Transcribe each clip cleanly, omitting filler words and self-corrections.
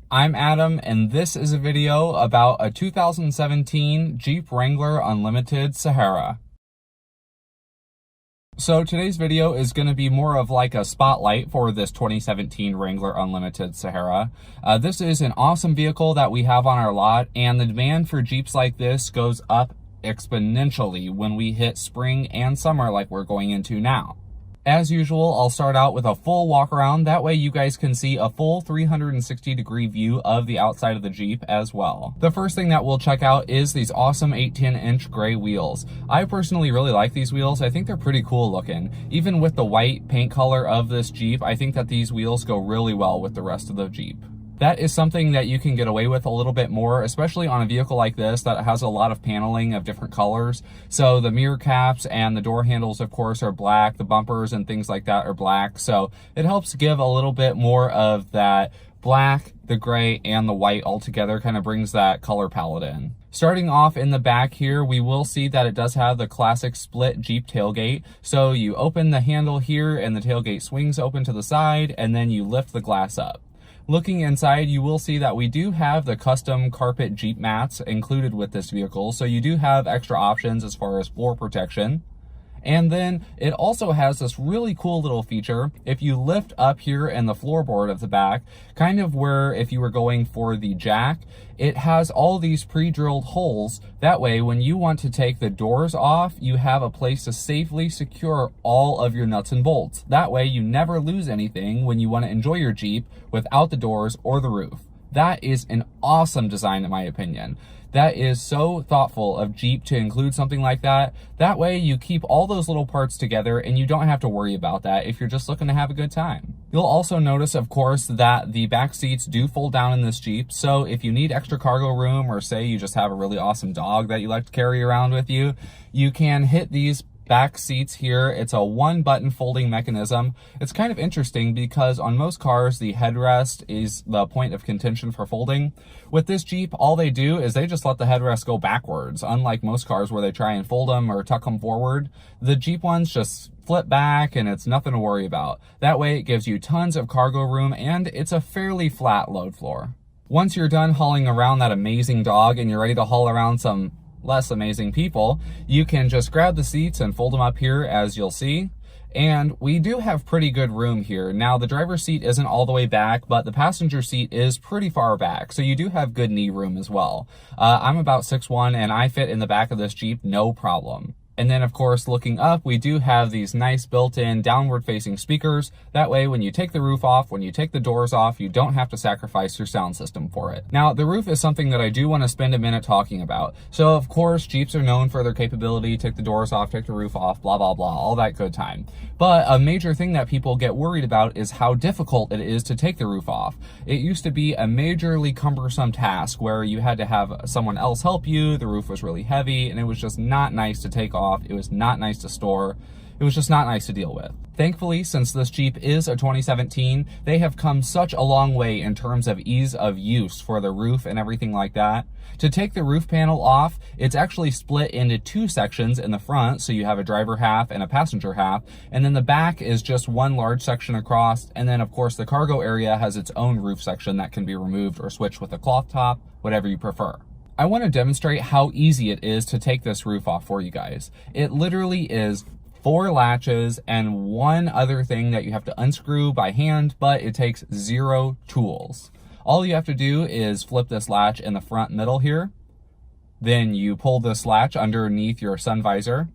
I'm Adam, and this is a video about a 2017 Jeep Wrangler Unlimited Sahara. So today's video is going to be more of like a spotlight for this 2017 Wrangler Unlimited Sahara. This is an awesome vehicle that we have on our lot, and the demand for Jeeps like this goes up exponentially when we hit spring and summer like we're going into now. As usual, I'll start out with a full walk around. That way you guys can see a full 360-degree view of the outside of the Jeep as well. The first thing that we'll check out is these awesome 810-inch gray wheels. I personally really like these wheels. I think they're pretty cool looking. Even with the white paint color of this Jeep, I think that these wheels go really well with the rest of the Jeep. That is something that you can get away with a little bit more, especially on a vehicle like this that has a lot of paneling of different colors. So the mirror caps and the door handles, of course, are black. The bumpers and things like that are black. So it helps give a little bit more of that black, the gray, and the white all together, kind of brings that color palette in. Starting off in the back here, we will see that it does have the classic split Jeep tailgate. So you open the handle here and the tailgate swings open to the side, and then you lift the glass up. Looking inside, you will see that we do have the custom carpet Jeep mats included with this vehicle, so you do have extra options as far as floor protection. And then it also has this really cool little feature. If you lift up here in the floorboard of the back, kind of where if you were going for the jack, it has all these pre-drilled holes. That way, when you want to take the doors off, you have a place to safely secure all of your nuts and bolts. That way, you never lose anything when you want to enjoy your Jeep without the doors or the roof. That is an awesome design in my opinion. That is so thoughtful of Jeep to include something like that. That way you keep all those little parts together and you don't have to worry about that if you're just looking to have a good time. You'll also notice, of course, that the back seats do fold down in this Jeep. So if you need extra cargo room, or say you just have a really awesome dog that you like to carry around with you, you can hit these back seats here. It's a one button folding mechanism. It's kind of interesting because on most cars, the headrest is the point of contention for folding. With this Jeep, all they do is they just let the headrest go backwards. Unlike most cars where they try and fold them or tuck them forward, the Jeep ones just flip back and it's nothing to worry about. That way it gives you tons of cargo room and it's a fairly flat load floor. Once you're done hauling around that amazing dog and you're ready to haul around some less amazing people, you can just grab the seats and fold them up here, as you'll see. And we do have pretty good room here. Now, the driver's seat isn't all the way back, but the passenger seat is pretty far back, so you do have good knee room as well. I'm about 6'1", and I fit in the back of this Jeep no problem. And then, of course, looking up, we do have these nice built-in downward-facing speakers. That way, when you take the roof off, when you take the doors off, you don't have to sacrifice your sound system for it. Now, the roof is something that I do want to spend a minute talking about. So, of course, Jeeps are known for their capability, take the doors off, take the roof off, blah, blah, blah, all that good time. But a major thing that people get worried about is how difficult it is to take the roof off. It used to be a majorly cumbersome task where you had to have someone else help you, the roof was really heavy, and it was just not nice to take off. It was not nice to store. It was just not nice to deal with. Thankfully, since this Jeep is a 2017, they have come such a long way in terms of ease of use for the roof and everything like that. To take the roof panel off, it's actually split into two sections in the front, so you have a driver half and a passenger half, and then the back is just one large section across, and then of course the cargo area has its own roof section that can be removed or switched with a cloth top, whatever you prefer. I want to demonstrate how easy it is to take this roof off for you guys. It literally is 4 latches and one other thing that you have to unscrew by hand, but it takes 0 tools. All you have to do is flip this latch in the front middle here. Then you pull this latch underneath your sun visor.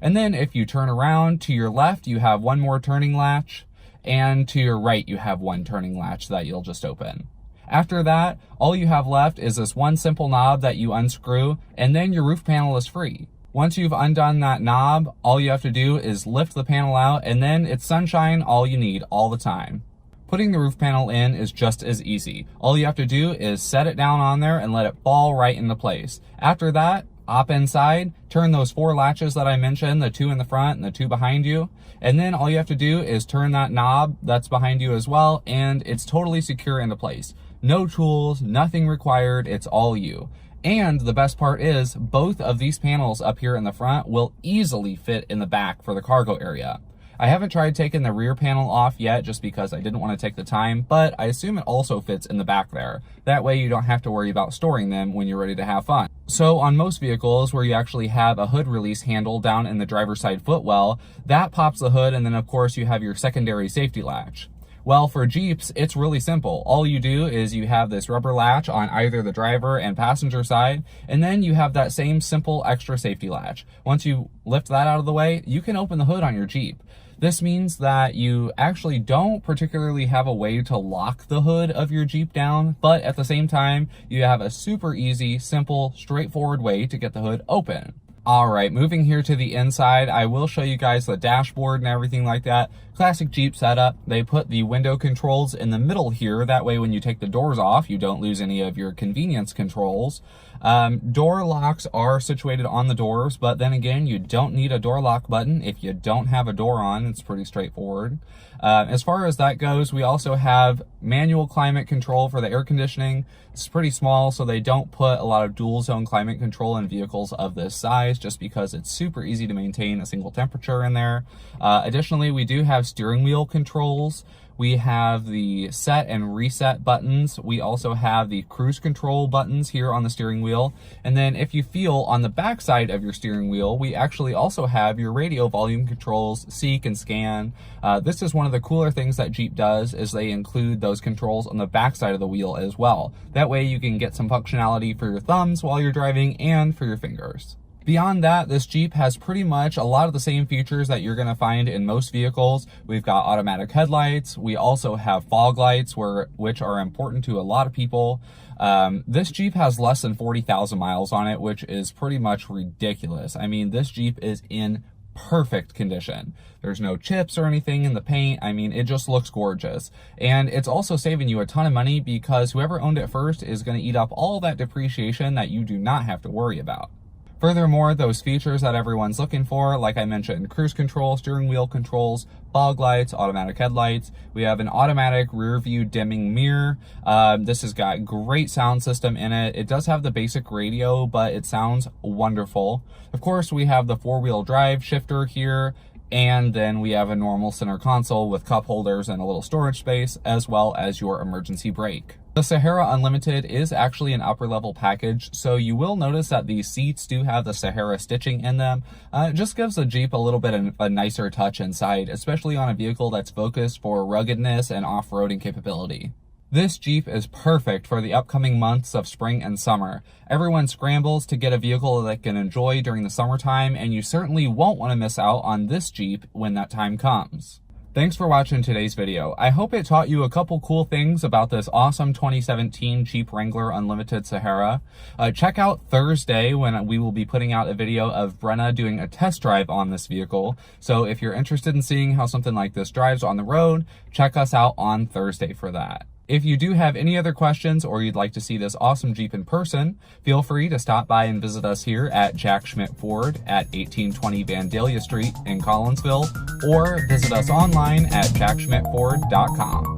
And then if you turn around to your left, you have one more turning latch, and to your right, you have one turning latch that you'll just open. After that, all you have left is this one simple knob that you unscrew, and then your roof panel is free. Once you've undone that knob, all you have to do is lift the panel out, and then it's sunshine all you need all the time. Putting the roof panel in is just as easy. All you have to do is set it down on there and let it fall right into place. After that, hop inside, turn those 4 latches that I mentioned, the 2 in the front and the 2 behind you, and then all you have to do is turn that knob that's behind you as well, and it's totally secure into place. No tools, nothing required, it's all you. And the best part is, both of these panels up here in the front will easily fit in the back for the cargo area. I haven't tried taking the rear panel off yet just because I didn't want to take the time, but I assume it also fits in the back there. That way you don't have to worry about storing them when you're ready to have fun. So on most vehicles where you actually have a hood release handle down in the driver's side footwell, that pops the hood, and then of course you have your secondary safety latch. Well, for Jeeps, it's really simple. All you do is you have this rubber latch on either the driver and passenger side, and then you have that same simple extra safety latch. Once you lift that out of the way, you can open the hood on your Jeep. This means that you actually don't particularly have a way to lock the hood of your Jeep down, but at the same time, you have a super easy, simple, straightforward way to get the hood open. All right, moving here to the inside, I will show you guys the dashboard and everything like that. Classic Jeep setup. They put the window controls in the middle here. That way when you take the doors off, you don't lose any of your convenience controls. Door locks are situated on the doors, but then again, you don't need a door lock button if you don't have a door on. It's pretty straightforward. As far as that goes, we also have manual climate control for the air conditioning. It's pretty small, so they don't put a lot of dual zone climate control in vehicles of this size just because it's super easy to maintain a single temperature in there. Additionally, we do have steering wheel controls. We have the set and reset buttons. We also have the cruise control buttons here on the steering wheel. And then if you feel on the back side of your steering wheel, we actually also have your radio volume controls, seek and scan. This is one of the cooler things that Jeep does is they include those controls on the back side of the wheel as well. That way you can get some functionality for your thumbs while you're driving and for your fingers. Beyond that, this Jeep has pretty much a lot of the same features that you're going to find in most vehicles. We've got automatic headlights. We also have fog lights, which are important to a lot of people. This Jeep has less than 40,000 miles on it, which is pretty much ridiculous. I mean, this Jeep is in perfect condition. There's no chips or anything in the paint. I mean, it just looks gorgeous. And it's also saving you a ton of money because whoever owned it first is going to eat up all that depreciation that you do not have to worry about. Furthermore, those features that everyone's looking for, like I mentioned, cruise control, steering wheel controls, fog lights, automatic headlights. We have an automatic rear view dimming mirror. This has got great sound system in it. It does have the basic radio, but it sounds wonderful. Of course, we have the four-wheel drive shifter here. And then we have a normal center console with cup holders and a little storage space, as well as your emergency brake. The Sahara Unlimited is actually an upper level package, so you will notice that these seats do have the Sahara stitching in them. It just gives the Jeep a little bit of a nicer touch inside, especially on a vehicle that's focused for ruggedness and off-roading capability. This Jeep is perfect for the upcoming months of spring and summer. Everyone scrambles to get a vehicle that can enjoy during the summertime, and you certainly won't want to miss out on this Jeep when that time comes. Thanks for watching today's video. I hope it taught you a couple cool things about this awesome 2017 Jeep Wrangler Unlimited Sahara. Check out Thursday when we will be putting out a video of Brenna doing a test drive on this vehicle. So if you're interested in seeing how something like this drives on the road, check us out on Thursday for that. If you do have any other questions or you'd like to see this awesome Jeep in person, feel free to stop by and visit us here at Jack Schmitt Ford at 1820 Vandalia Street in Collinsville, or visit us online at jackschmittford.com.